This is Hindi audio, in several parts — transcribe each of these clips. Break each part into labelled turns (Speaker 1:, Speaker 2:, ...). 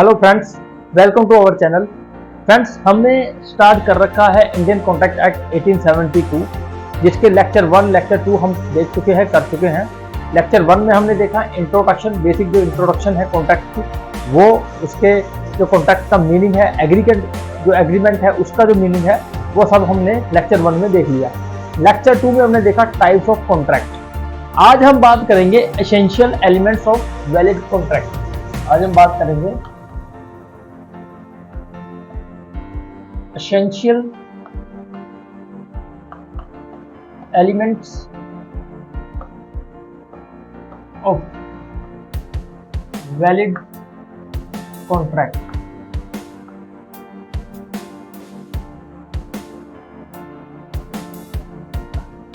Speaker 1: Hello friends, welcome to our channel. Friends, हमने स्टार्ट कर रखा है इंडियन कॉन्ट्रैक्ट एक्ट 1872, जिसके लेक्चर 1 लेक्चर 2 हम देख चुके हैं, कर चुके हैं। लेक्चर 1 में हमने देखा इंट्रोडक्शन, बेसिक जो इंट्रोडक्शन है कॉन्ट्रैक्ट की, वो उसके जो कॉन्ट्रैक्ट का मीनिंग है, जो एग्रीमेंट है उसका जो मीनिंग है, वो सब हमने लेक्चर 1 में देख लिया। लेक्चर 2 में हमने देखा टाइप्स ऑफ कॉन्ट्रैक्ट। आज हम बात करेंगे essential elements of valid contract. आज हम बात करेंगे essential elements of valid contract।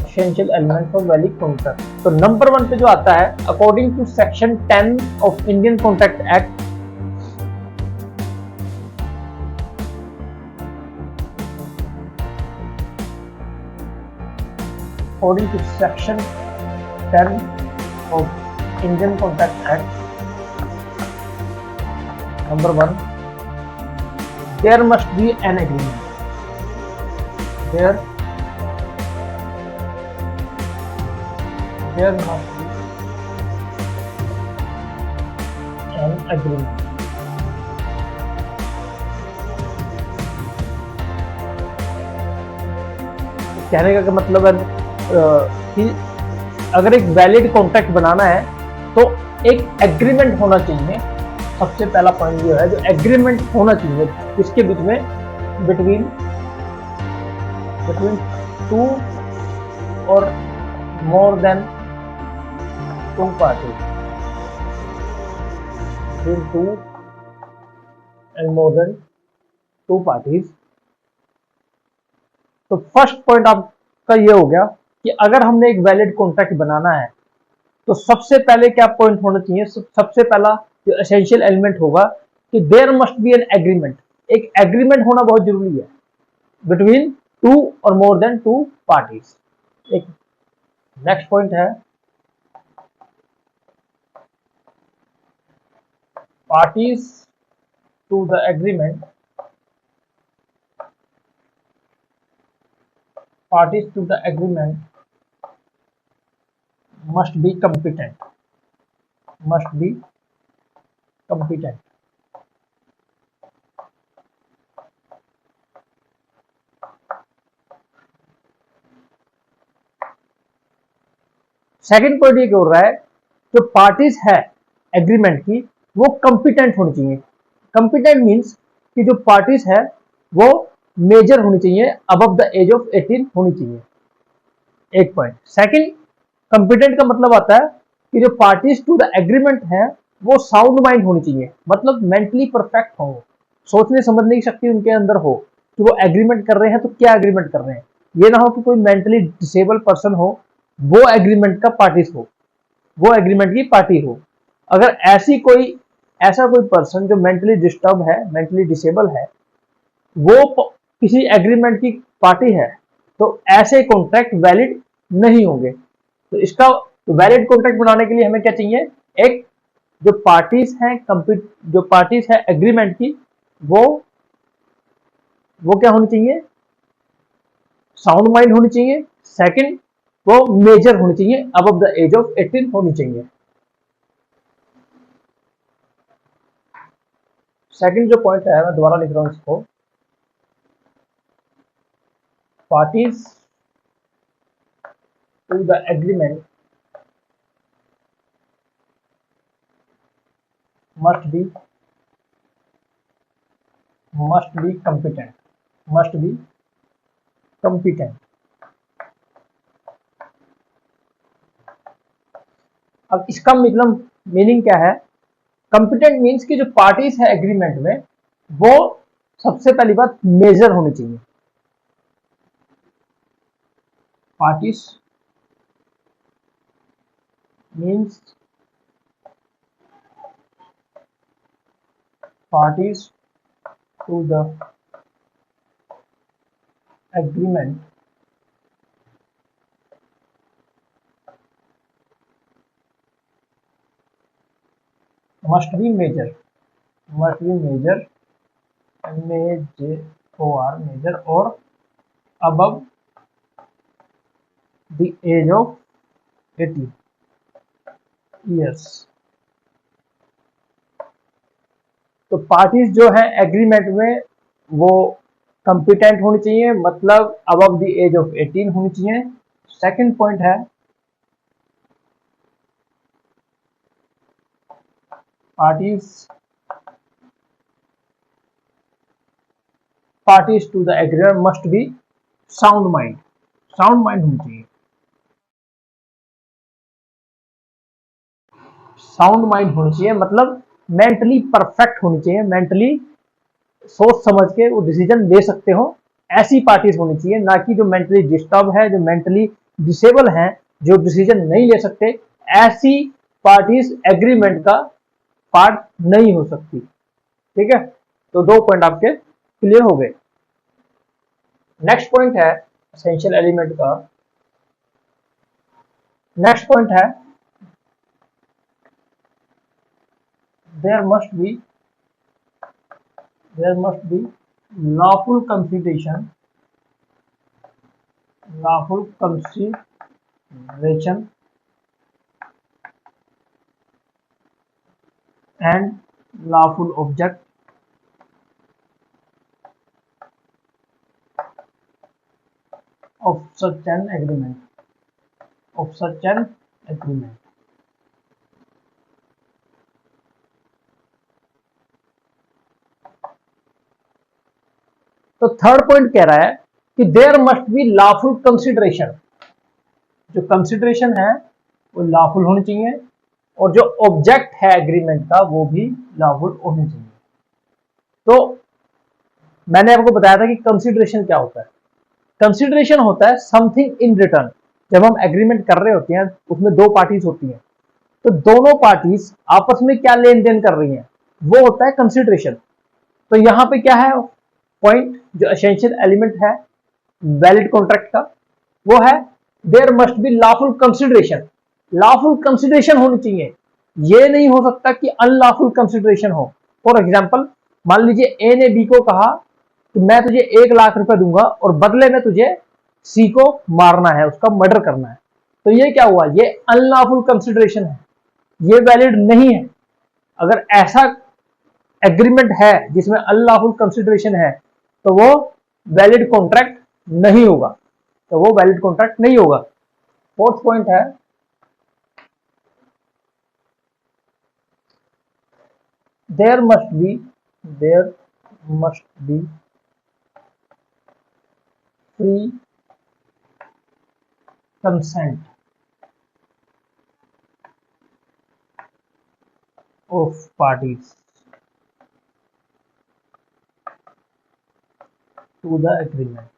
Speaker 1: essential elements of valid contract। तो नंबर 1 पे जो आता है, according to section 10 of Indian contract act, according to section 10 of Indian Contract Act, number 1, there must be an agreement। There must be an agreement। कहने का मतलब है कि अगर एक वैलिड कॉन्ट्रैक्ट बनाना है तो एक एग्रीमेंट होना चाहिए। सबसे पहला पॉइंट जो है, जो एग्रीमेंट होना चाहिए इसके बीच में, बिटवीन टू और more than two parties, between two and more than two parties. तो फर्स्ट पॉइंट आपका ये हो गया कि अगर हमने एक वैलिड कॉन्ट्रैक्ट बनाना है तो सबसे पहले क्या पॉइंट होना चाहिए। सबसे पहला जो एसेंशियल एलिमेंट होगा कि there must be an agreement. एक एग्रीमेंट होना बहुत जरूरी है बिटवीन टू और मोर देन टू पार्टीज। एक नेक्स्ट पॉइंट है, parties to the agreement, parties to the agreement must be competent। Second point ये बोल रहा है, जो पार्टीज है एग्रीमेंट की, वो कंपिटेंट होनी चाहिए। कंपिटेंट मींस कि जो पार्टीज है वो मेजर होनी चाहिए, अबव द एज ऑफ 18 होनी चाहिए। एक पॉइंट। सेकंड, कंपिटेंट का मतलब आता है कि जो पार्टीज टू द एग्रीमेंट है वो साउंड माइंड होनी चाहिए, मतलब मेंटली परफेक्ट हो, सोचने समझने की शक्ति उनके अंदर हो कि वो एग्रीमेंट कर रहे हैं तो क्या एग्रीमेंट कर रहे हैं। ये ना हो कि कोई मेंटली डिसेबल पर्सन हो, वो एग्रीमेंट का पार्टीज हो, वो एग्रीमेंट की पार्टी हो। अगर ऐसा कोई पर्सन जो मेंटली डिस्टर्ब है, मेंटली डिसेबल है, वो किसी एग्रीमेंट की पार्टी है, तो ऐसे कॉन्ट्रैक्ट वैलिड नहीं होंगे। तो इसका वैलिड कॉन्ट्रैक्ट बनाने के लिए हमें क्या चाहिए, एक जो पार्टीज है एग्रीमेंट की, वो क्या होनी चाहिए, साउंड माइंड होनी चाहिए। सेकंड, वो मेजर होनी चाहिए, अबव द एज ऑफ 18 होनी चाहिए। सेकंड जो पॉइंट है, मैं दोबारा लिख रहा हूं इसको, parties to the agreement must be competent। अब इसका मतलब मीनिंग क्या है, कंपिटेंट मीन्स कि जो पार्टीज है एग्रीमेंट में, वो सबसे पहली बात मेजर होनी चाहिए। Parties means parties to the agreement must be major। must be major, MAJOR, major or above the age of 18 years। तो पार्टीज जो है एग्रीमेंट में वो कंपिटेंट होनी चाहिए, मतलब अबव द एज ऑफ 18 होनी चाहिए। सेकंड पॉइंट है parties to the agreement must be sound mind, sound mind होनी चाहिए। साउंड माइंड होनी चाहिए मतलब मेंटली परफेक्ट होनी चाहिए, मेंटली सोच समझ के वो डिसीजन ले सकते हो, ऐसी पार्टीज होनी चाहिए। ना कि जो मेंटली डिस्टर्ब है, जो मेंटली डिसेबल हैं, जो डिसीजन नहीं ले सकते, ऐसी पार्टीज एग्रीमेंट का पार्ट नहीं हो सकती। ठीक है, तो दो पॉइंट आपके क्लियर हो गए। नेक्स्ट पॉइंट है एसेंशियल एलिमेंट का, नेक्स्ट पॉइंट है there must be lawful consideration and lawful object of such an agreement, तो थर्ड पॉइंट कह रहा है कि there must be lawful consideration, जो कंसिडरेशन है वो लॉफुल होनी चाहिए और जो ऑब्जेक्ट है एग्रीमेंट का वो भी लॉफुल होनी चाहिए। तो मैंने आपको बताया था कि कंसिडरेशन क्या होता है। कंसिडरेशन होता है समथिंग इन रिटर्न। जब हम एग्रीमेंट कर रहे होते हैं उसमें दो पार्टीज होती हैं, तो दोनों पार्टीज आपस में क्या लेन देन कर रही हैं वो होता है कंसिडरेशन। तो यहां पे क्या है पॉइंट, जो एसेंशियल एलिमेंट है वैलिड कॉन्ट्रैक्ट का, वो है there must be lawful consideration. Lawful consideration होनी चाहिए, ये नहीं हो सकता कि अनलॉफुल कंसिडरेशन हो। फॉर एग्जांपल, मान लीजिए ए ने बी को कहा कि मैं तुझे 1,00,000 रुपए दूंगा और बदले में तुझे सी को मारना है, उसका मर्डर करना है। तो ये क्या हुआ, ये अनलॉफुल कंसिडरेशन है, ये वैलिड नहीं है। अगर ऐसा एग्रीमेंट है जिसमें अनलॉफुल कंसिडरेशन है तो वो वैलिड कॉन्ट्रैक्ट नहीं होगा, तो वो वैलिड कॉन्ट्रैक्ट नहीं होगा। फोर्थ पॉइंट है there must be free consent of parties to the agreement.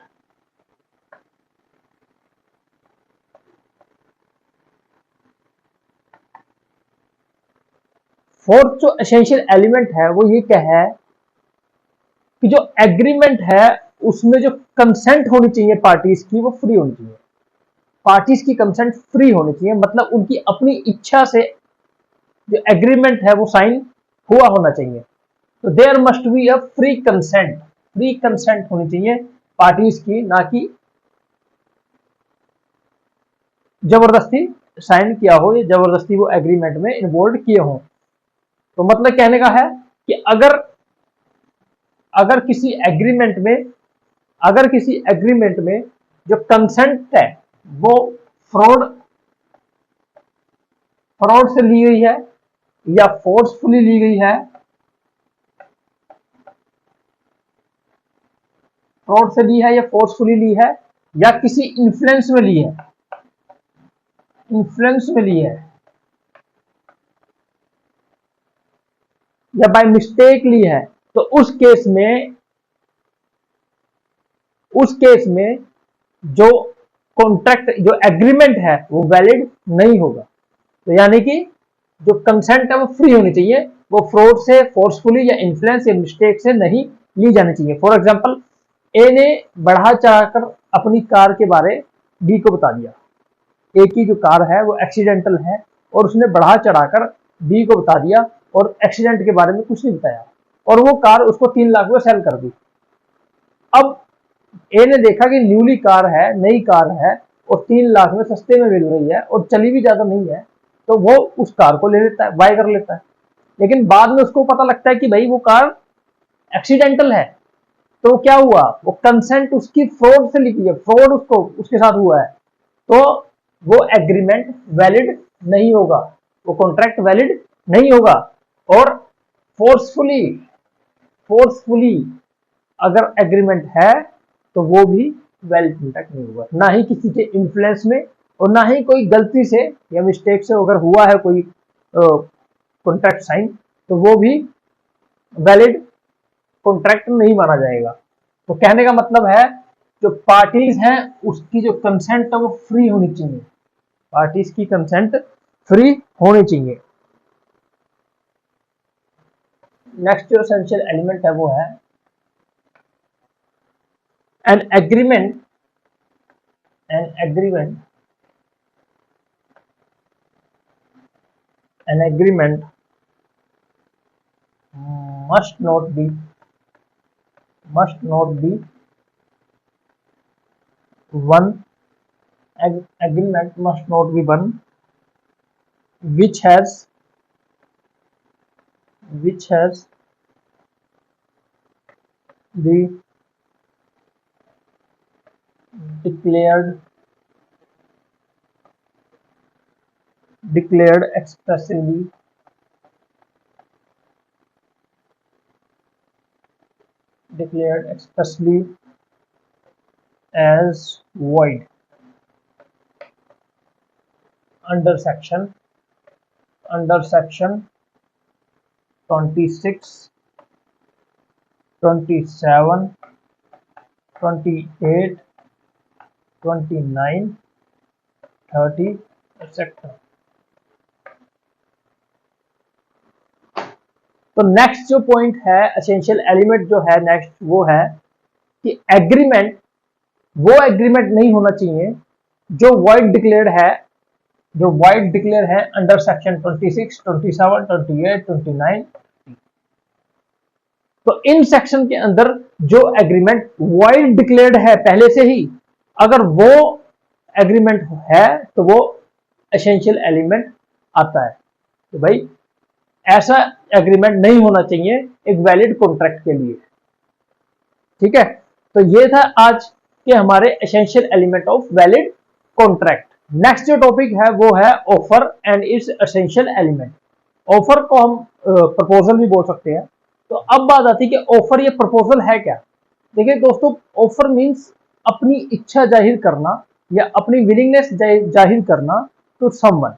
Speaker 1: Fourth जो एसेंशियल एलिमेंट है वो ये क्या है कि जो एग्रीमेंट है उसमें जो कंसेंट होनी चाहिए पार्टीज की वो फ्री होनी चाहिए। पार्टीज की कंसेंट फ्री होनी चाहिए, मतलब उनकी अपनी इच्छा से जो एग्रीमेंट है वो साइन हुआ होना चाहिए। तो there must be a free consent होनी चाहिए पार्टीज की, ना कि जबरदस्ती साइन किया हो या जबरदस्ती वो एग्रीमेंट में इन्वॉल्व किए हो। तो मतलब कहने का है कि अगर किसी एग्रीमेंट में जो कंसेंट है वो फ्रॉड से ली गई है या फोर्सफुली ली गई है, फ्रॉड से ली है या फोर्सफुली ली है, या किसी इन्फ्लुएंस में ली है, या बाय मिस्टेक ली है, तो उस केस में जो कॉन्ट्रैक्ट, जो एग्रीमेंट है वो वैलिड नहीं होगा। तो यानी कि जो कंसेंट है वो फ्री होनी चाहिए, वो फ्रॉड से, फोर्सफुली या इन्फ्लुएंस या मिस्टेक से नहीं ली जानी चाहिए। फॉर एग्जांपल, ए ने बढ़ा चढ़ाकर अपनी कार के बारे बी को बता दिया, ए की जो कार है वो एक्सीडेंटल है और उसने बढ़ा चढ़ाकर बी को बता दिया और एक्सीडेंट के बारे में कुछ नहीं बताया। और वो कार उसको 3 लाख में सेल कर दी। अब ए ने देखा कि न्यूली कार है, नई कार है और 3 लाख में सस्ते में मिल रही है और चली भी ज्यादा नहीं है, तो वो उस कार को ले लेता है, बाय कर लेता है। लेकिन बाद में उसको पता लगता है कि भाई वो कार एक्सीडेंटल है, तो क्या हुआ, वो कंसेंट उसकी फ्रॉड से लिखी है, फ्रॉड उसको उसके साथ हुआ है, तो वो एग्रीमेंट वैलिड नहीं होगा, वो कॉन्ट्रैक्ट वैलिड नहीं होगा। और फोर्सफुली फोर्सफुली अगर एग्रीमेंट है तो वो भी वैलिड कॉन्ट्रैक्ट नहीं होगा, ना ही किसी के इन्फ्लुएंस में और ना ही कोई गलती से या मिस्टेक से अगर हुआ है कोई कॉन्ट्रैक्ट साइन, तो वो भी वैलिड कॉन्ट्रैक्ट नहीं माना जाएगा। तो कहने का मतलब है जो पार्टीज हैं उसकी जो कंसेंट है वो फ्री होनी चाहिए, पार्टीज की कंसेंट फ्री होनी चाहिए। नेक्स्ट जो एसेंशियल एलिमेंट है वो है an agreement must not be one agreement must not be one which has the declared expressly as void under section 26, 27, 28, 29, 30 etc. तो नेक्स्ट जो पॉइंट है एसेंशियल एलिमेंट जो है नेक्स्ट वो है कि एग्रीमेंट वो एग्रीमेंट नहीं होना चाहिए जो वॉइड डिक्लेयर्ड है अंडर सेक्शन 26, 27, 28, 29। तो इन सेक्शन के अंदर जो एग्रीमेंट वॉइड डिक्लेयर्ड है पहले से ही, अगर वो एग्रीमेंट है तो वो एसेंशियल एलिमेंट आता है। तो भाई ऐसा एग्रीमेंट नहीं होना चाहिए एक वैलिड कॉन्ट्रैक्ट के लिए। ठीक है, तो ये था आज के हमारे essential element of valid contract. Next जो टॉपिक है वो है offer and it's essential element. Offer को हम प्रपोजल भी बोल सकते हैं। तो अब बात आती है कि ऑफर या प्रपोजल है क्या। देखिए दोस्तों, ऑफर मीन्स अपनी इच्छा जाहिर करना या अपनी विलिंगनेस जाहिर करना टू समवन।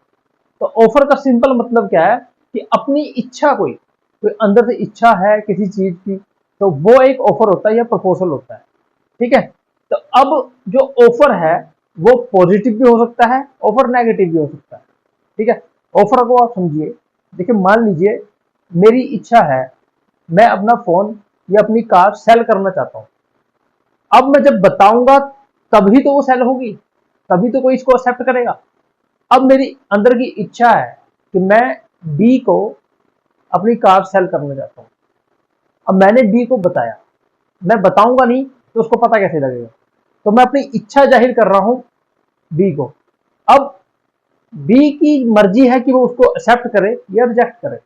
Speaker 1: तो ऑफर का सिंपल मतलब क्या है कि अपनी इच्छा, कोई अंदर से इच्छा है किसी चीज की, तो वो एक ऑफर होता है या प्रपोजल होता है। ठीक है, तो अब जो ऑफर है वो पॉजिटिव भी हो सकता है, ऑफर नेगेटिव भी हो सकता है। ठीक है, ऑफर को आप समझिए। देखिए मान लीजिए मेरी इच्छा है, मैं अपना फोन या अपनी कार सेल करना चाहता हूं। अब मैं जब बताऊंगा तभी तो वो सेल होगी, तभी तो कोई इसको एक्सेप्ट करेगा। अब मेरी अंदर की इच्छा है कि मैं बी को अपनी कार सेल करना चाहता हूं। अब मैंने बी को बताया, मैं बताऊंगा नहीं तो उसको पता कैसे लगेगा। तो मैं अपनी इच्छा जाहिर कर रहा हूं बी को। अब बी की मर्जी है कि वो उसको एक्सेप्ट करे या रिजेक्ट करे।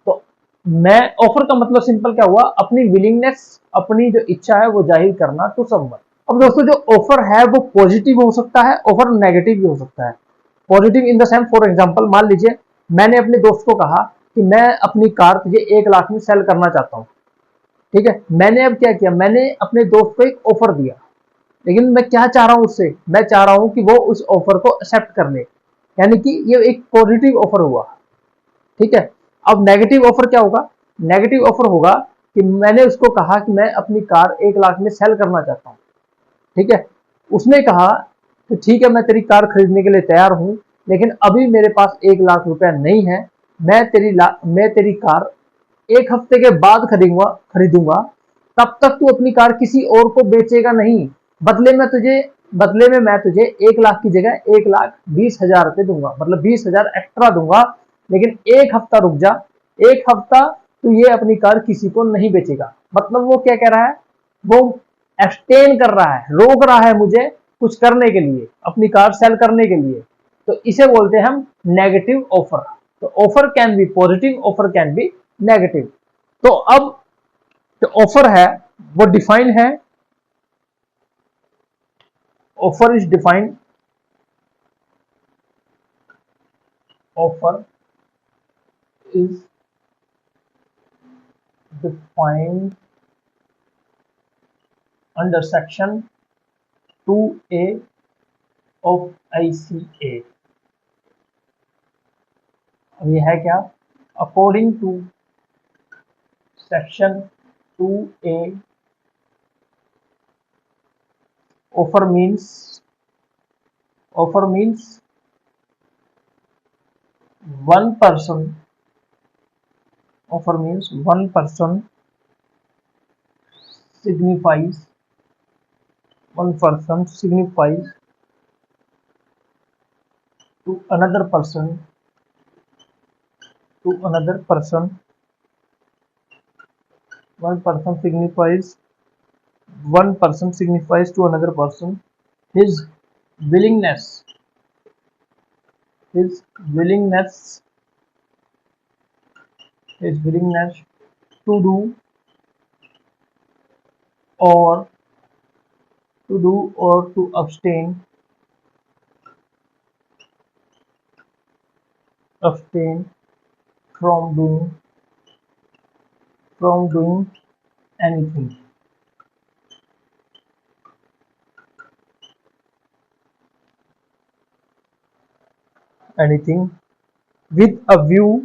Speaker 1: तो मैं ऑफर का मतलब सिंपल क्या हुआ, अपनी विलिंगनेस, अपनी जो इच्छा है वो जाहिर करना टू समवन। अब दोस्तों जो ऑफर है वो पॉजिटिव हो सकता है, ऑफर नेगेटिव भी हो सकता है। Positive in the sense, for example मान लीजिए मैंने अपने दोस्त को कहा कि मैं अपनी कार तुझे 1 लाख में सेल करना चाहता हूं। ठीक है, मैंने अब क्या किया, मैंने अपने दोस्त को एक ऑफर दिया, लेकिन मैं क्या चाह रहा हूं उससे, मैं चाह रहा हूं कि वो उस ऑफर को एक्सेप्ट कर ले, यानी कि ये एक पॉजिटिव ऑफर हुआ। ठीक है, अब नेगेटिव ऑफर क्या होगा, नेगेटिव ऑफर होगा कि मैंने उसको कहा कि मैं अपनी कार 1 लाख में सेल करना चाहता हूं। ठीक है, उसने कहा कि ठीक है मैं तेरी कार खरीदने के लिए तैयार हूं, लेकिन अभी मेरे पास 1 लाख रुपया नहीं है, मैं तेरी कार 1 हफ्ते के बाद खरीदूंगा, तब तक तू अपनी कार किसी और को बेचेगा नहीं। बदले में मैं तुझे 1 लाख की जगह 1,20,000 रुपए दूंगा, मतलब 20,000 एक्स्ट्रा दूंगा, लेकिन 1 हफ्ता रुक जा। 1 हफ्ता तो ये अपनी कार किसी को नहीं बेचेगा। मतलब वो क्या कह रहा है, वो एब्सटेन कर रहा है, रोक रहा है मुझे कुछ करने के लिए, अपनी कार सेल करने के लिए। तो इसे बोलते हैं हम नेगेटिव ऑफर। तो offer can be positive, offer can be negative. तो अब जो ऑफर है वो डिफाइन है, offer is defined, offer is defined under section 2A of ICA। अब ये है क्या, according to section 2A, offer means one person, offer means one person signifies to another person, one person signifies to another person his willingness to do or to abstain from doing anything with a view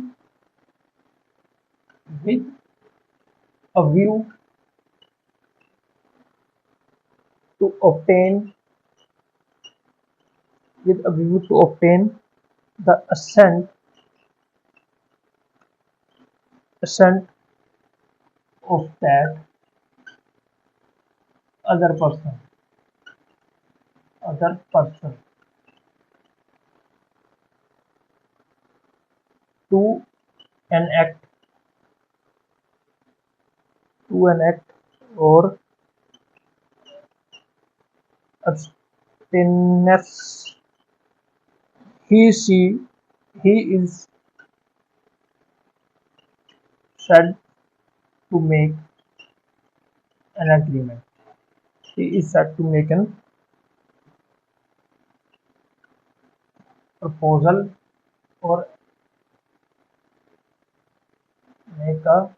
Speaker 1: to obtain the assent of that other person to an act or abstinence he is said to make an agreement. He is said to make an proposal or make a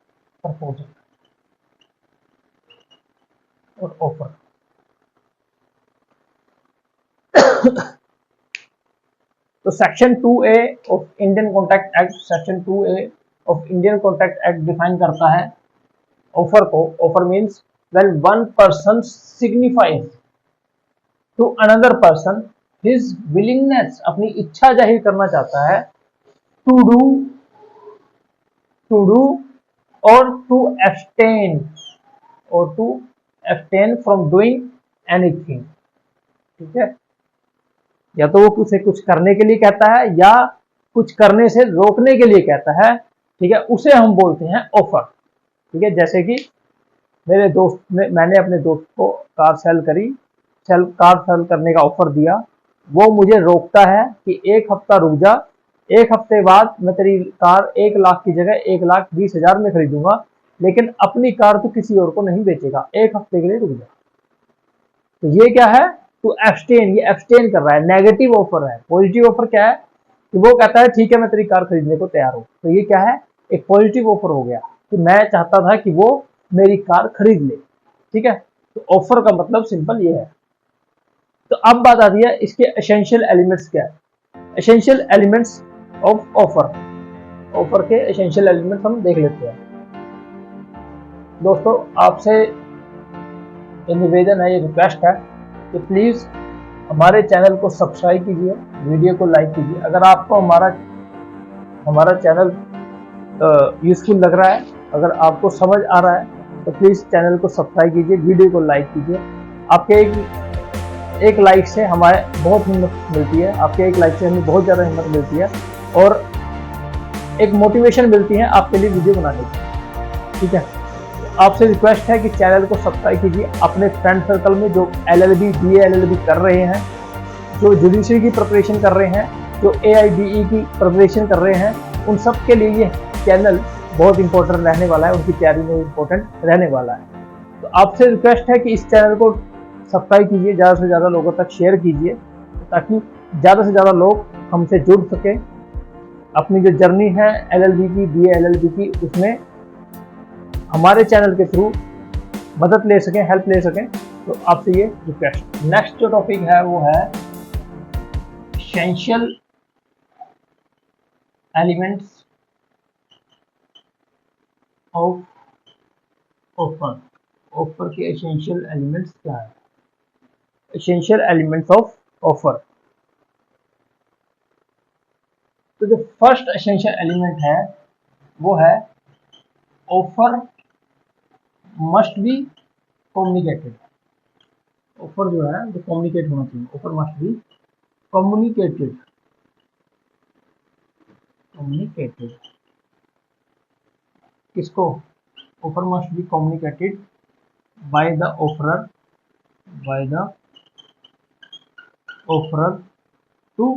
Speaker 1: proposal or offer. तो section 2A of Indian contract act, section 2A of Indian contract act define करता है ऑफर को। Offer means when one person signifies to another person his willingness, अपनी इच्छा जाहिर करना चाहता है, टू डू और to abstain from doing anything. ठीक है, या तो वो उसे कुछ करने के लिए कहता है या कुछ करने से रोकने के लिए कहता है। ठीक है, उसे हम बोलते हैं ऑफर। ठीक है, जैसे कि मैंने अपने दोस्त को कार सेल करने का ऑफर दिया, वो मुझे रोकता है कि एक हफ्ता रुक जा, एक हफ्ते बाद मैं तेरी कार 1 लाख की जगह 1,20,000 में खरीदूंगा, लेकिन अपनी कार तो किसी और को नहीं बेचेगा, एक हफ्ते के लिए रुक जा। तो ये क्या है, टू एब्सटेन, ये एब्सटेन कर रहा है, नेगेटिव ऑफर है। पॉजिटिव ऑफर क्या है कि वो कहता है ठीक है मैं तेरी कार खरीदने को तैयार हूं। तो ये क्या है, एक पॉजिटिव ऑफर हो गया कि मैं चाहता था कि वो मेरी कार खरीद ले। ठीक है, तो ऑफर का मतलब सिंपल ये है। तो अब बात आती है इसके एसेंशियल एलिमेंट्स क्या है। एसेंशियल एलिमेंट्स ऑफ ऑफर के एसेंशियल एलिमेंट्स हम देख लेते हैं। दोस्तों आपसे ये निवेदन है, ये रिक्वेस्ट है कि प्लीज़ हमारे चैनल को सब्सक्राइब कीजिए, वीडियो को लाइक कीजिए। अगर आपको हमारा चैनल यूजफुल लग रहा है, अगर आपको समझ आ रहा है तो प्लीज़ चैनल को सब्सक्राइब कीजिए, वीडियो को लाइक कीजिए। आपके एक लाइक से हमारे बहुत हिम्मत मिलती है, आपके एक लाइक से हमें बहुत ज़्यादा हिम्मत मिलती है और एक मोटिवेशन मिलती है आपके लिए वीडियो बनाने की। ठीक है। आपसे रिक्वेस्ट है कि चैनल को सब्सक्राइब कीजिए, अपने फ्रेंड सर्कल में जो LLB BA LLB कर रहे हैं, जो जुडिशरी की प्रिपरेशन कर रहे हैं, जो AIBE की प्रिपरेशन कर रहे हैं, उन सब के लिए ये चैनल बहुत इंपॉर्टेंट रहने वाला है, उनकी तैयारी में इंपॉर्टेंट रहने वाला है। तो आपसे रिक्वेस्ट है कि इस चैनल को सब्सक्राइब कीजिए, ज़्यादा से ज़्यादा लोगों तक शेयर कीजिए, ताकि ज़्यादा से ज़्यादा लोग हमसे जुड़ सकें, अपनी जो जर्नी है LLB की BA LLB की, उसमें हमारे चैनल के थ्रू मदद ले सकें, हेल्प ले सकें। तो आपसे ये रिक्वेस्ट। नेक्स्ट जो टॉपिक है वो है essential elements of offer. Offer के एसेंशियल एलिमेंट्स क्या है? Essential elements of offer. तो जो फर्स्ट एसेंशियल एलिमेंट है वो है offer must be communicated. Offer जो है वो कम्युनिकेट होना चाहिए। Offer must be communicated. Communicated किसको? Offer must be communicated by the offerer, by the offerer to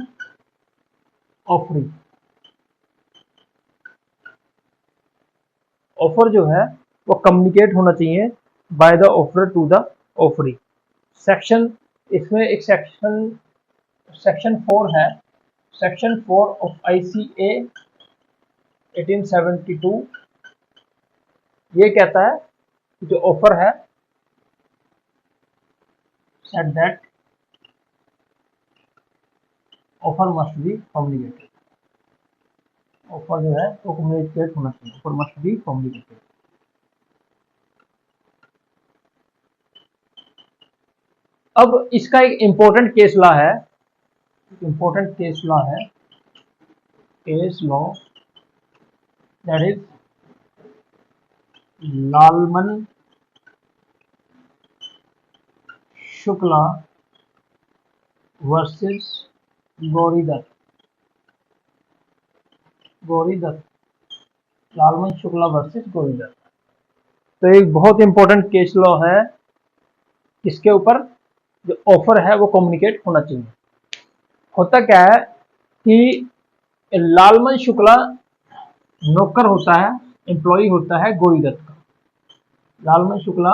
Speaker 1: offering. Offer जो है वो कम्युनिकेट होना चाहिए by the offerer to the offering. Section, इसमें एक सेक्शन 4 है, सेक्शन 4 ऑफ ICA 1872। ये कहता है कि जो ऑफर है, set that offer must be communicated. Offer जो है वो कम्युनिकेट होना चाहिए। Offer must be communicated. अब इसका एक इंपॉर्टेंट केस लॉ है, इंपॉर्टेंट केस लॉ है, case law that is Lalman Shukla versus Gauridatt. Gauridatt, Lalman Shukla versus Gauridatt. तो एक बहुत इंपॉर्टेंट केस लॉ है, इसके ऊपर जो ऑफर है वो कम्युनिकेट होना चाहिए। होता क्या है कि लालमन शुक्ला नौकर होता है, एम्प्लॉय होता है गौरीदत्त का। लालमन शुक्ला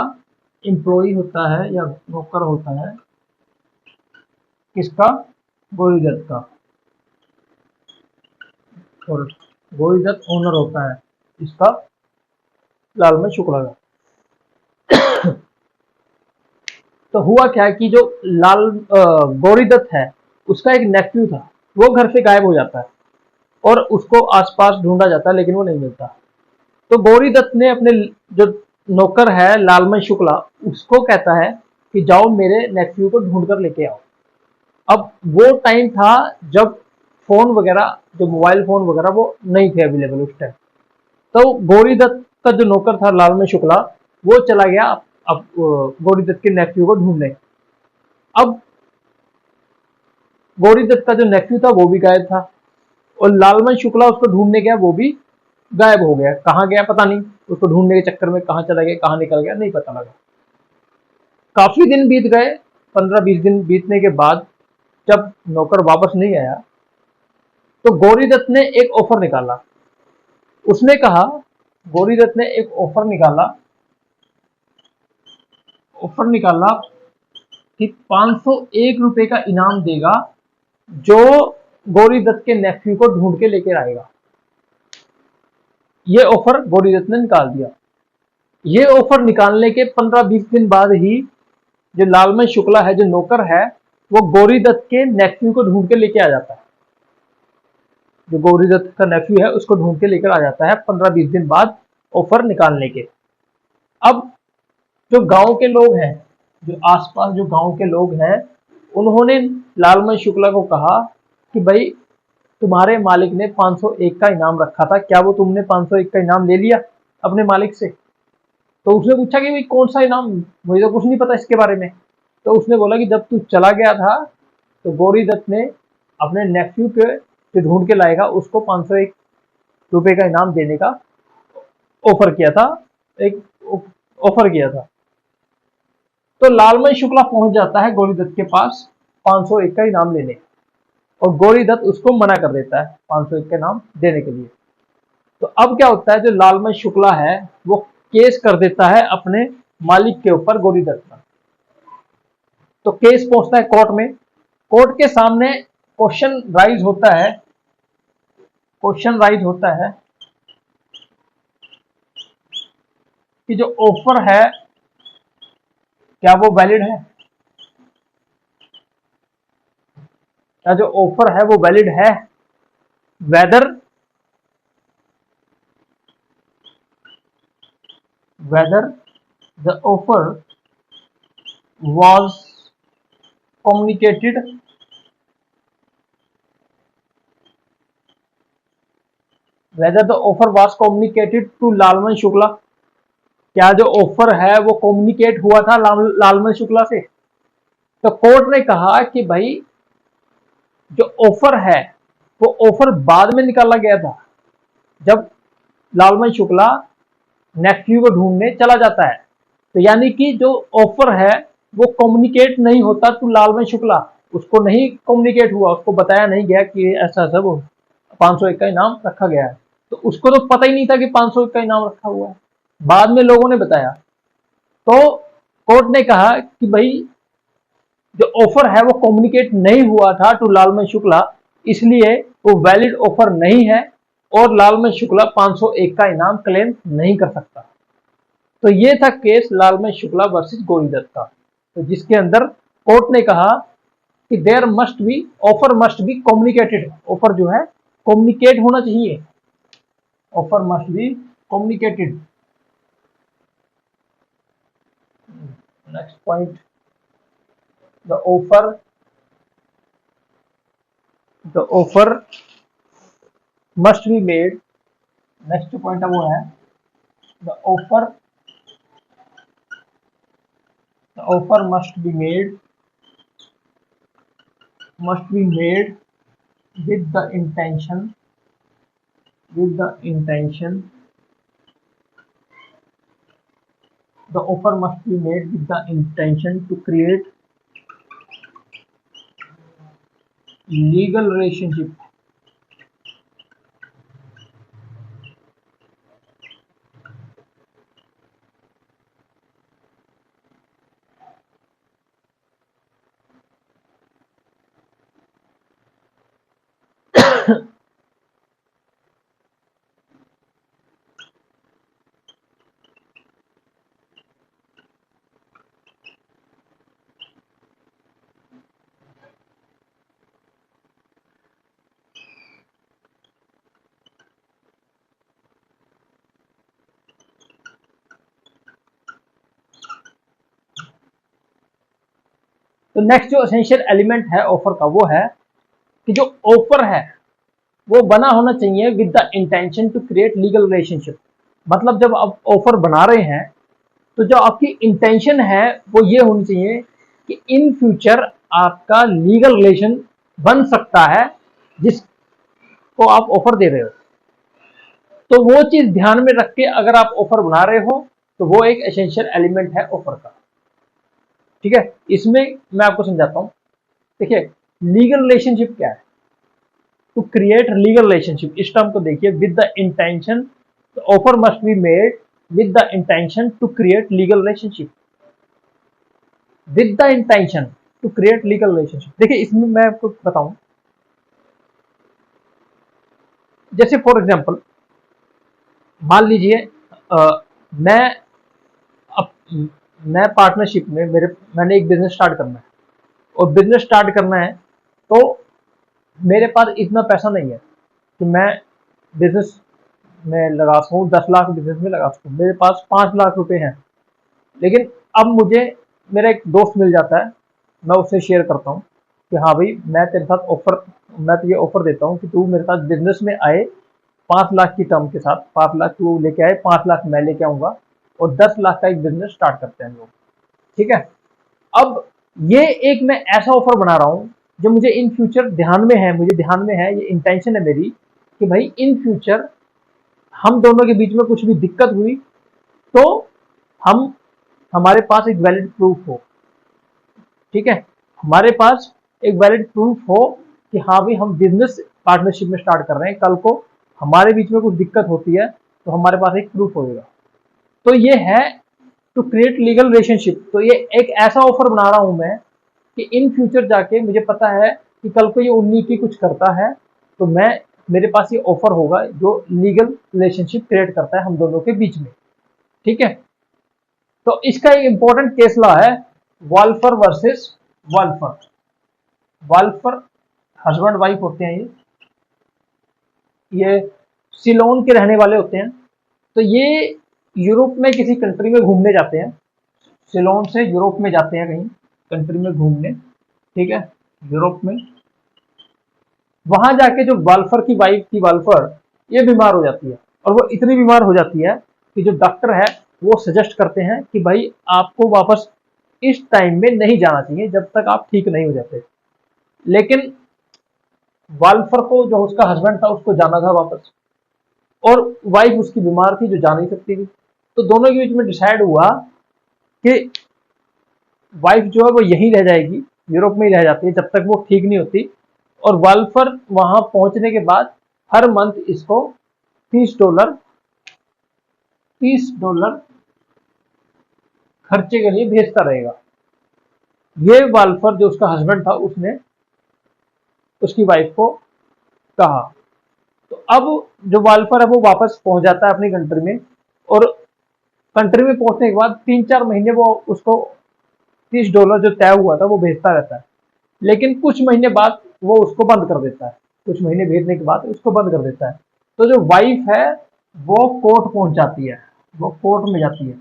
Speaker 1: एम्प्लॉय होता है या नौकर होता है किसका? गौरीदत्त का। और गौरीदत्त ओनर होता है इसका, लालमन शुक्ला का। तो हुआ क्या कि जो गौरीदत्त है, उसका एक नेफ्यू था, वो घर से गायब हो जाता है और उसको आसपास ढूंढा जाता है लेकिन वो नहीं मिलता। तो गौरीदत्त ने अपने जो नौकर है लालमन शुक्ला, उसको कहता है कि जाओ मेरे नेफ्यू को ढूंढ कर लेके आओ। अब वो टाइम था जब फोन वगैरह, जो मोबाइल फोन वगैरह वो नहीं थे अवेलेबल उस टाइम। तो गौरीदत्त का जो नौकर था लालमन शुक्ला, वो चला गया अब गौरीदत्त के नेफ्यू को ढूंढने। अब गौरीदत्त का जो नेफ्यू था वो भी गायब था और लालमन शुक्ला उसको ढूंढने गया, वो भी गायब हो गया। कहाँ गया पता नहीं, उसको ढूंढने के चक्कर में कहाँ चला गया, कहाँ निकल गया, नहीं पता लगा। काफी दिन बीत गए, 15-20 दिन बीतने के बाद जब नौकर वापस नहीं आया, तो गौरीदत्त ने एक ऑफर निकाला। उसने कहा, गौरीदत्त ने एक ऑफर निकाला कि 501 रुपए का इनाम देगा जो गौरीदत्त के नेफ्यू को ढूंढ के लेकर आएगा। ये ऑफर गौरीदत्त ने निकाल दिया। ये ऑफर निकालने के 15-20 दिन बाद ही जो लालमन शुक्ला है, जो नौकर है, वो गौरीदत्त के नेफ्यू को ढूंढ के लेके आ जाता है। जो गौरीदत्त का नेफ्यू है उसको ढूंढ के लेकर आ जाता है 15-20 दिन बाद ऑफर निकालने के। अब जो गांव के लोग हैं, जो आसपास जो गांव के लोग हैं, उन्होंने लालमन शुक्ला को कहा कि भाई तुम्हारे मालिक ने 501 का इनाम रखा था, क्या वो तुमने 501 का इनाम ले लिया अपने मालिक से? तो उसने पूछा कि भाई कौन सा इनाम, मुझे तो कुछ नहीं पता इसके बारे में। तो उसने बोला कि जब तू चला गया था तो गौरीदत्त ने अपने नेफ्यू के जो ढूंढ के लाएगा उसको 501 रुपए का इनाम देने का ऑफर किया था एक ऑफर किया था। तो लालमन शुक्ला पहुंच जाता है गौरी दत्त के पास 501 का इनाम लेने, और गौरी दत्त उसको मना कर देता है 501 का इनाम देने के लिए। तो अब क्या होता है, जो लालमन शुक्ला है वो केस कर देता है अपने मालिक के ऊपर, गौरी दत्त का। तो केस पहुंचता है कोर्ट में। कोर्ट के सामने क्वेश्चन राइज होता है कि जो ऑफर है क्या वो वैलिड है, क्या जो ऑफर है वो वैलिड है, whether the offer was communicated to Lalman Shukla, क्या जो ऑफर है वो कम्युनिकेट हुआ था लालमन शुक्ला से। तो कोर्ट ने कहा कि भाई जो ऑफर है वो ऑफर बाद में निकाला गया था, जब लालमन शुक्ला नेफ्यू को ढूंढने चला जाता है। तो यानी कि जो ऑफर है वो कम्युनिकेट नहीं होता टू लालमन शुक्ला, उसको नहीं कम्युनिकेट हुआ, उसको बताया नहीं गया कि ऐसा ऐसा वो 501 का इनाम रखा गया है। तो उसको तो पता ही नहीं था कि 501 का इनाम रखा हुआ है, बाद में लोगों ने बताया। तो कोर्ट ने कहा कि भाई जो ऑफर है वो कम्युनिकेट नहीं हुआ था टू लालमन शुक्ला, इसलिए वो वैलिड ऑफर नहीं है और लालमन शुक्ला 501 का इनाम क्लेम नहीं कर सकता। तो ये था केस लालमन शुक्ला वर्सेस गौरी दत्त का, तो जिसके अंदर कोर्ट ने कहा कि there must be offer must be communicated, offer जो है कम्युनिकेट होना चाहिए, offer must be communicated. Next point, the offer must be made, next point वो है the offer must be made with the intention the offer must be made with the intention to create legal relationship तो नेक्स्ट जो एसेंशियल एलिमेंट है ऑफर का वो है कि जो ऑफर है वो बना होना चाहिए with the intention to create legal relationship. मतलब जब आप ऑफर बना रहे हैं तो जो आपकी इंटेंशन है वो ये होनी चाहिए कि इन फ्यूचर आपका लीगल रिलेशन बन सकता है जिसको आप ऑफर दे रहे हो। तो वो चीज ध्यान में रख के अगर आप ऑफर बना रहे हो तो वो एक एसेंशियल एलिमेंट है ऑफर का। ठीक है, इसमें मैं आपको समझाता हूं। देखिए लीगल रिलेशनशिप क्या है, टू क्रिएट लीगल रिलेशनशिप, इस टर्म को देखिए, with the intention, offer must be made with the intention to create legal relationship, with the intention to create legal relationship. देखिए इसमें मैं आपको बताऊं, जैसे फॉर एग्जांपल मान लीजिए मैं पार्टनरशिप में मैंने एक बिजनेस स्टार्ट करना है, और बिजनेस स्टार्ट करना है तो मेरे पास इतना पैसा नहीं है कि मैं बिजनेस में लगा सकूँ, 10 लाख बिजनेस में लगा सकूँ, मेरे पास 5 लाख रुपए हैं। लेकिन अब मुझे मेरा एक दोस्त मिल जाता है, मैं उससे शेयर करता हूँ कि हाँ भाई मैं तेरे साथ मैं तुझे ऑफर देता हूँ कि तू मेरे साथ बिजनेस में आए 5 लाख की टर्म के साथ, 5 लाख तू लेके आए, 5 लाख मैं लेके आऊंगा और 10 लाख का एक बिजनेस स्टार्ट करते हैं लोग। ठीक है, अब ये एक मैं ऐसा ऑफर बना रहा हूँ जो मुझे इन फ्यूचर ध्यान में है, ये इंटेंशन है मेरी कि भाई इन फ्यूचर हम दोनों के बीच में कुछ भी दिक्कत हुई तो हम हमारे पास एक वैलिड प्रूफ हो, ठीक है, हमारे पास एक वैलिड प्रूफ हो कि हाँ भाई हम बिजनेस पार्टनरशिप में स्टार्ट कर रहे हैं, कल को हमारे बीच में कुछ दिक्कत होती है तो हमारे पास एक प्रूफ होगा। तो ये है टू क्रिएट लीगल रिलेशनशिप। तो ये एक ऐसा ऑफर बना रहा हूं मैं कि इन फ्यूचर जाके मुझे पता है कि कल को ये 19 की कुछ करता है तो मैं मेरे पास ये ऑफर होगा जो लीगल रिलेशनशिप क्रिएट करता है हम दोनों के बीच में, ठीक है। तो इसका एक इंपॉर्टेंट केस लॉ है वाल्फर वर्सेस वाल्फर। वाल्फर हस्बैंड वाइफ होते हैं, ये सिलोन के रहने वाले होते हैं। तो ये यूरोप में किसी कंट्री में घूमने जाते हैं, सिलोन से यूरोप में जाते हैं कहीं कंट्री में घूमने, ठीक है, यूरोप में। वहां जाके जो वाल्फर की वाइफ थी वाल्फर, ये बीमार हो जाती है, और वो इतनी बीमार हो जाती है कि जो डॉक्टर है वो सजेस्ट करते हैं कि भाई आपको वापस इस टाइम में नहीं जाना चाहिए जब तक आप ठीक नहीं हो जाते। लेकिन वाल्फर को, जो उसका हस्बैंड था, उसको जाना था वापस, और वाइफ उसकी बीमार थी जो जा नहीं सकती थी। तो दोनों के बीच में डिसाइड हुआ कि वाइफ जो है वो यहीं रह जाएगी, यूरोप में ही रह जाती है जब तक वो ठीक नहीं होती, और वाल्फर वहां पहुंचने के बाद हर मंथ इसको $30 $30 खर्चे के लिए भेजता रहेगा। ये वाल्फर जो उसका हस्बैंड था उसने उसकी वाइफ को कहा। तो अब जो वाल्फर है वो वापस पहुंच जाता है अपनी कंट्री में, और कंट्री में पहुंचने के बाद 3-4 महीने वो उसको $30 जो तय हुआ था वो भेजता रहता है। लेकिन कुछ महीने बाद वो उसको बंद कर देता है, कुछ महीने भेजने के बाद उसको बंद कर देता है। तो जो वाइफ है वो कोर्ट पहुंच जाती है, वो कोर्ट में जाती है,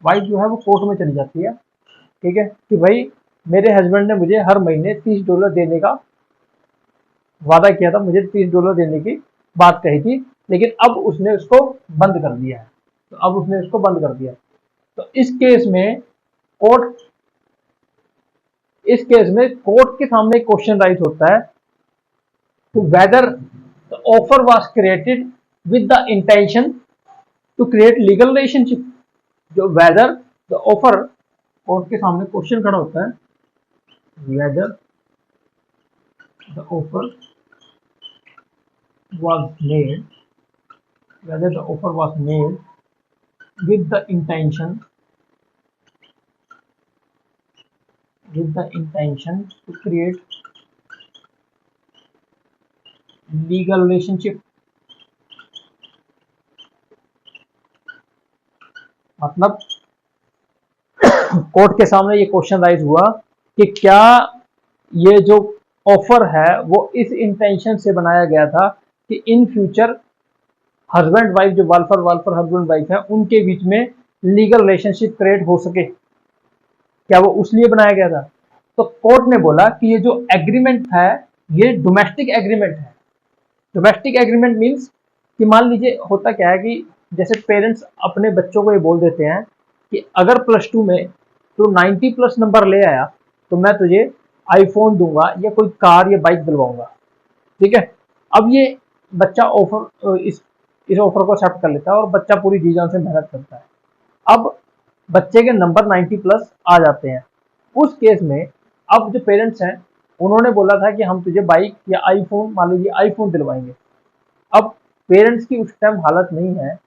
Speaker 1: वाइफ जो है वो कोर्ट में चली जाती है, ठीक है, कि भाई मेरे हस्बैंड ने मुझे हर महीने $30 देने का वादा किया था, मुझे $30 देने की बात कही थी, लेकिन अब उसने उसको बंद कर दिया है। तो अब उसने उसको बंद कर दिया। तो कोर्ट इस केस में कोर्ट के सामने क्वेश्चन राइज होता है to whether the offer was created with the intention to create legal relationship. जो वेदर द ऑफर, कोर्ट के सामने क्वेश्चन खड़ा होता है, whether the offer was made whether the offer was made with the intention to create legal relationship। मतलब कोर्ट के सामने ये क्वेश्चन राइज हुआ कि क्या ये जो ऑफर है वो इस इंटेंशन से बनाया गया था कि इन फ्यूचर हस्बैंड वाइफ, जो वाल्फर वाल्फर हस्बैंड वाइफ है, उनके बीच में लीगल रिलेशनशिप क्रिएट हो सके, क्या वो उस लिए बनाया गया था। तो कोर्ट ने बोला कि ये जो एग्रीमेंट है ये डोमेस्टिक एग्रीमेंट है। डोमेस्टिक एग्रीमेंट मीन्स कि मान लीजिए होता क्या है कि जैसे पेरेंट्स अपने बच्चों को ये बोल देते हैं कि अगर +2 में तो 90+ नंबर ले आया तो मैं तुझे आईफोन दूंगा या कोई कार या बाइक दिलवाऊंगा, ठीक है। अब ये बच्चा ऑफर इस ऑफर को एक्सेप्ट कर लेता है और बच्चा पूरी जी जान से मेहनत करता है। अब बच्चे के नंबर 90+ आ जाते हैं। उस केस में अब जो पेरेंट्स हैं उन्होंने बोला था कि हम तुझे बाइक या आईफोन, मान लीजिए आईफोन दिलवाएंगे। अब पेरेंट्स की उस टाइम हालत नहीं है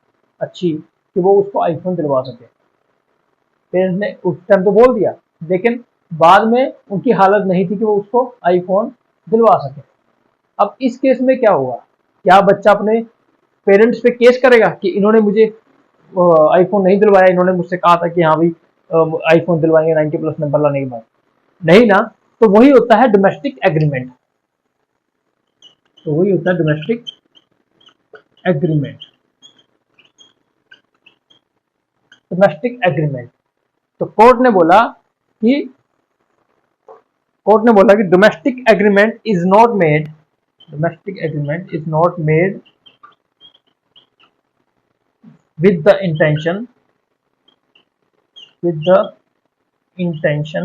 Speaker 1: अच्छी कि वो उसको आईफोन दिलवा सके। पेरेंट्स ने उस टाइम तो बोल दिया, लेकिन बाद में उनकी हालत नहीं थी कि वो उसको आईफोन दिलवा सके। अब इस केस में क्या होगा, क्या बच्चा अपने पेरेंट्स पे केस करेगा कि इन्होंने मुझे आईफोन नहीं दिलवाया, इन्होंने मुझसे कहा था कि हाँ भाई आईफोन दिलवाएंगे 90+ नंबर लाने के बाद? नहीं ना। तो वही होता है डोमेस्टिक एग्रीमेंट। तो वही होता है डोमेस्टिक एग्रीमेंट। Domestic agreement. तो कोर्ट ने बोला कि domestic agreement is not made with the intention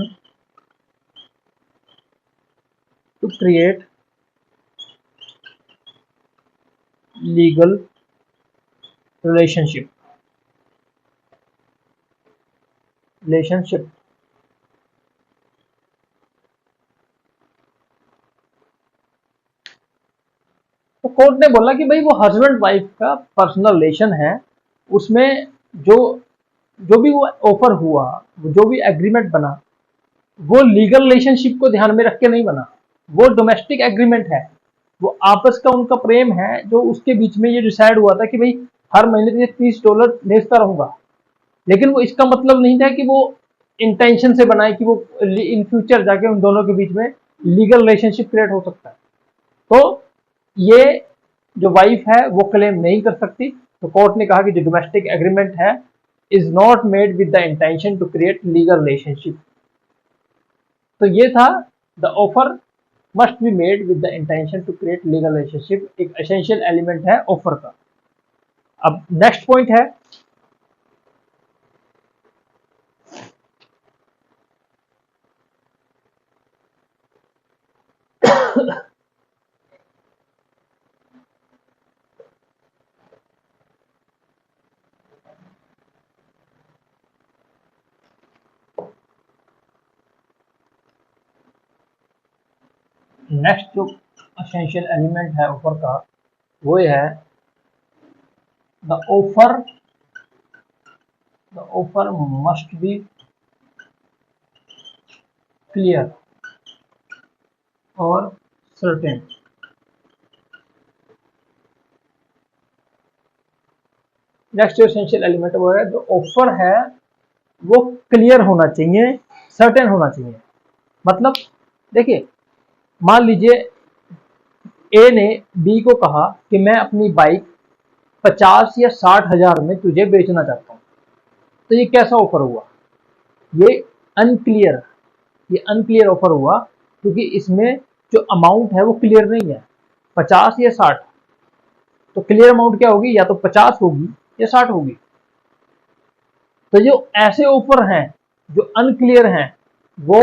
Speaker 1: to create legal relationship। Relationship. तो कोर्ट ने बोला कि भाई वो हस्बैंड वाइफ का पर्सनल रिलेशन है, उसमें जो जो भी वो ऑफर हुआ, जो भी एग्रीमेंट बना, वो लीगल रिलेशनशिप को ध्यान में रख के नहीं बना, वो डोमेस्टिक एग्रीमेंट है, वो आपस का उनका प्रेम है जो उसके बीच में ये डिसाइड हुआ था कि भाई हर महीने तुझे $30 भेजता रहूंगा। लेकिन वो इसका मतलब नहीं था कि वो इंटेंशन से बनाए कि वो इन फ्यूचर जाके उन दोनों के बीच में लीगल रिलेशनशिप क्रिएट हो सकता है। तो ये जो वाइफ है वो क्लेम नहीं कर सकती। तो कोर्ट ने कहा कि जो डोमेस्टिक एग्रीमेंट है is not made with the intention to create legal relationship. तो ये था the offer must be made with the intention to create legal relationship, एक एसेंशियल एलिमेंट है ऑफर का। अब नेक्स्ट पॉइंट है नेक्स्ट जो एसेंशियल एलिमेंट है ऑफर का वो है the offer must be clear और सर्टेन। नेक्स्ट जो एसेंशियल एलिमेंट वो है जो ऑफर है वो क्लियर होना चाहिए, सर्टेन होना चाहिए। मतलब देखिए, मान लीजिए ए ने बी को कहा कि मैं अपनी बाइक 50 या 60 हजार में तुझे बेचना चाहता हूं। तो ये कैसा ऑफर हुआ? ये अनक्लियर ये अनक्लियर ऑफर हुआ, क्योंकि इसमें जो अमाउंट है वो क्लियर नहीं है, 50 या 60। तो क्लियर अमाउंट क्या होगी? या तो 50 होगी या 60 होगी। तो जो ऐसे ऑफर हैं जो अनक्लियर हैं वो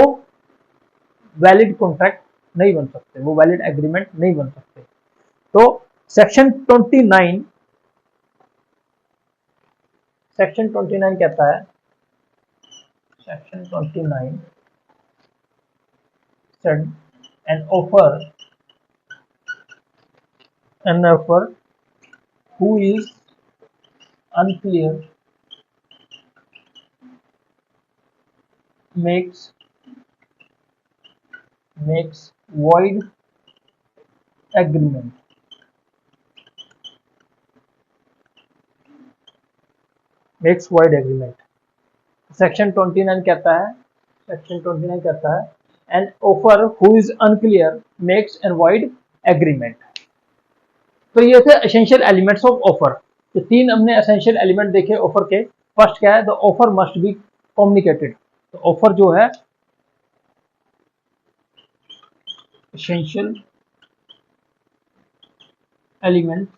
Speaker 1: वैलिड कॉन्ट्रैक्ट नहीं बन सकते, वो वैलिड एग्रीमेंट नहीं बन सकते। तो सेक्शन 29 कहता है, section 29 said an offer who is unclear makes void agreement। makes void agreement। Section 29 कहता है an offer who is unclear makes and void agreement। तो ये थे एसेंशियल एलिमेंट्स ऑफ ऑफर। तो 3 हमने एसेंशियल एलिमेंट देखे ऑफर के। फर्स्ट क्या है? The offer must be communicated. तो ऑफर जो है essential element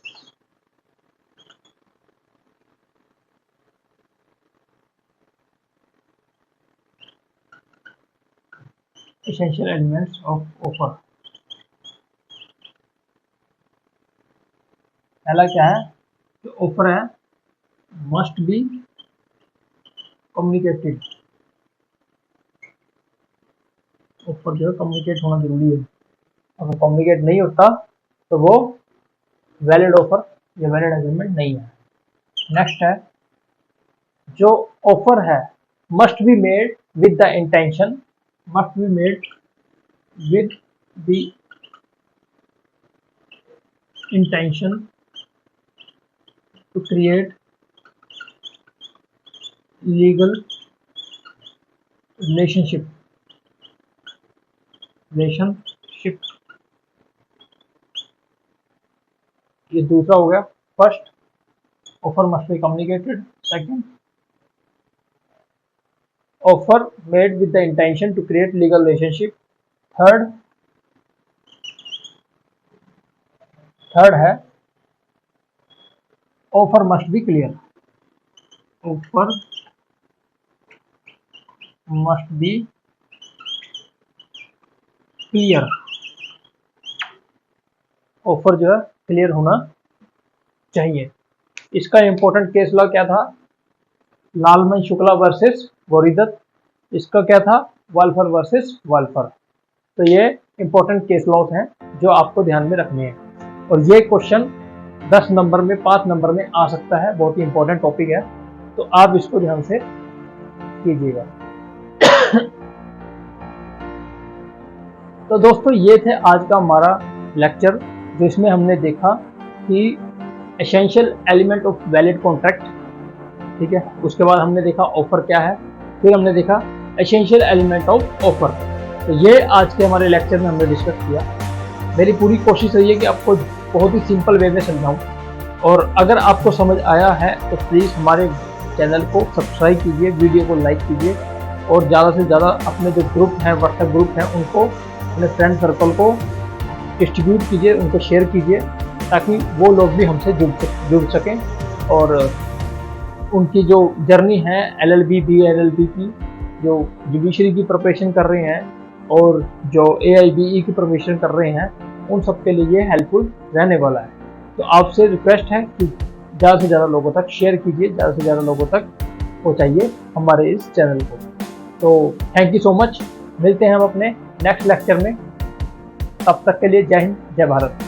Speaker 1: essential elements of offer। पहला क्या है? जो ऑफर है मस्ट बी कम्युनिकेटेड। ऑफर जो है कम्युनिकेट होना जरूरी है, अगर कम्युनिकेट नहीं होता तो वो वैलिड ऑफर या वैलिड एग्रीमेंट नहीं है। नेक्स्ट है जो ऑफर है must be made with the intention to create legal relationship. ये दूसरा हो गया। First, offer must be communicated. Second, offer made with the intention to create legal relationship. Third है offer must be clear. Offer must be clear. Offer जो है क्लियर होना चाहिए। इसका इंपॉर्टेंट केस लॉ क्या था? लालमन शुक्ला वर्सेस गोरीदत्त, इसका क्या था, वाल्फर वर्सेस वाल्फर। तो ये इंपॉर्टेंट केस लॉस हैं जो आपको ध्यान में रखने हैं, और ये क्वेश्चन 10 नंबर में 5 नंबर में आ सकता है, बहुत ही इंपॉर्टेंट टॉपिक है, तो आप इसको ध्यान से कीजिएगा। तो दोस्तों ये थे आज का हमारा लेक्चर, जिसमें हमने देखा कि essential element of valid contract, ठीक है। उसके बाद हमने देखा ऑफर क्या है, फिर हमने देखा एसेंशियल एलिमेंट ऑफ ऑफर। तो ये आज के हमारे लेक्चर में हमने डिस्कस किया। मेरी पूरी कोशिश रही है कि आपको बहुत ही सिंपल वे में समझाऊं, और अगर आपको समझ आया है तो प्लीज़ हमारे चैनल को सब्सक्राइब कीजिए, वीडियो को लाइक कीजिए, और ज़्यादा से ज़्यादा अपने जो ग्रुप हैं, व्हाट्सएप ग्रुप हैं, उनको, अपने फ्रेंड सर्कल को डिस्ट्रीब्यूट कीजिए, उनको शेयर कीजिए, ताकि वो लोग भी हमसे जुड़ सकें, और उनकी जो जर्नी है LLB BLLB की, जो जुडिशरी की प्रिपरेशन कर रहे हैं और जो AIBE की प्रिपरेशन कर रहे हैं, उन सब के लिए ये हेल्पफुल रहने वाला है। तो आपसे रिक्वेस्ट है कि ज़्यादा से ज़्यादा लोगों तक शेयर कीजिए, ज़्यादा से ज़्यादा लोगों तक पहुँचाइए हमारे इस चैनल को। तो थैंक यू सो मच, मिलते हैं हम अपने नेक्स्ट लेक्चर में, तब तक के लिए जय हिंद, जय भारत।